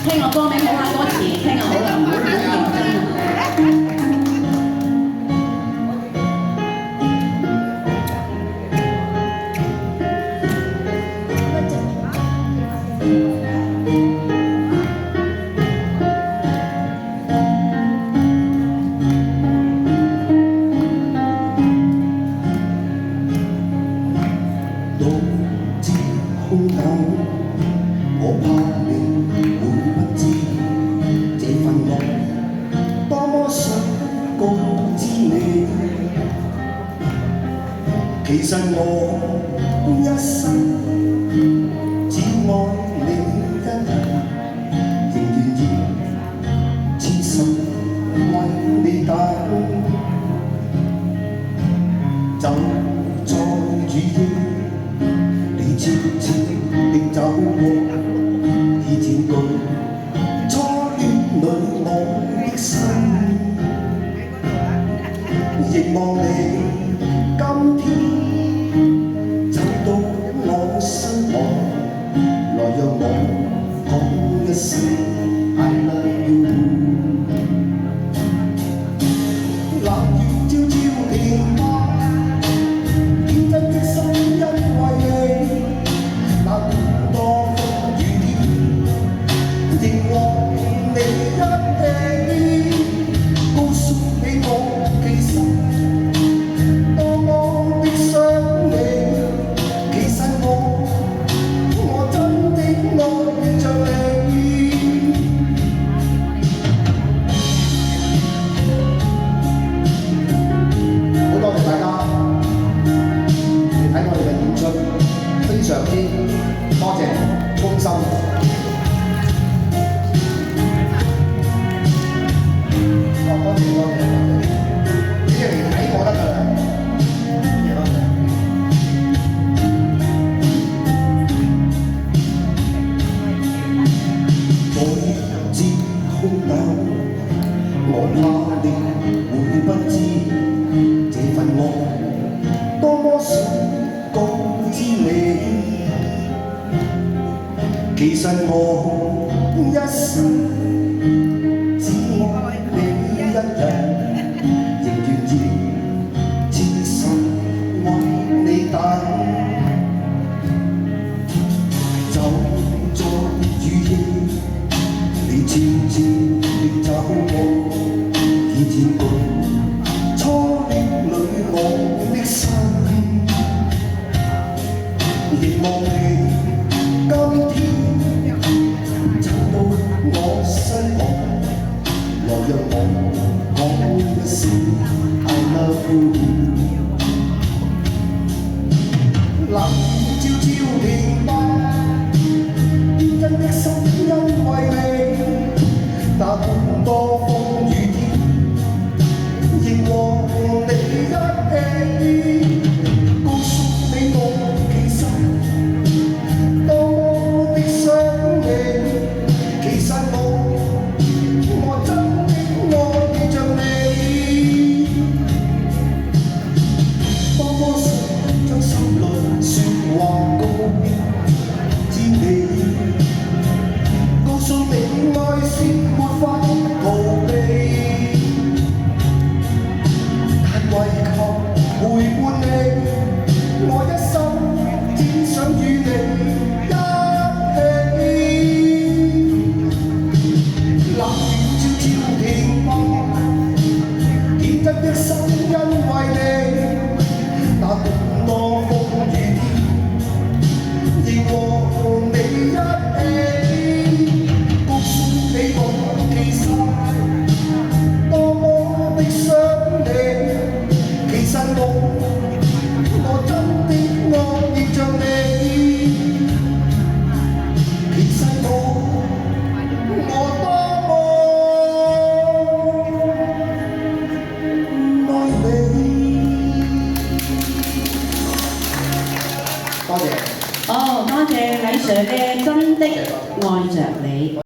聽個歌名好下歌詞，聽下好啦，唔好認真啊！獨自空等，我怕你會不知這份愛多麼想告知你。其實我一生只愛你一人，仍願意痴心為你等。就在雨夜，你悄悄地走過，已佔據初戀裏我的心。亦望你今天走到我身旁，來讓我講一聲 I love you。冷雨悄悄地下，天真的心因為你，那麼多風雨天，仍和你一起，告訴你我其實多麼的想你。其實我真的愛着你。好多謝大家嚟睇我哋嘅演出，非常之多謝衷心。多謝，你哋嚟睇我得㗎啦。我知空等，我怕你會不知這份愛多麼想告知你。其實我一生只愛你一人，仍願意痴心為你等。就在雨夜，你悄悄地走過，已佔據初戀裏我的心。亦望你今天走到我身旁，來讓我講一聲 I love you。冷雨悄悄地下，天真的心因為你，那麼多風雨天，亦和你一起，告訴你我其實多麼的想你。其實我真的愛着你，多麼想將心裏說話告知你，告訴你愛是沒法逃避，但為求陪伴你，我一生只想與你一起。冷雨悄悄地下，天真的心因為你，那麼多風雨天，亦和你一起，告訴你我其實多麼的想你。其實我真的愛着你。其實我多麼愛你。多謝。哦，多謝禮 Sir 嘅真的愛着你。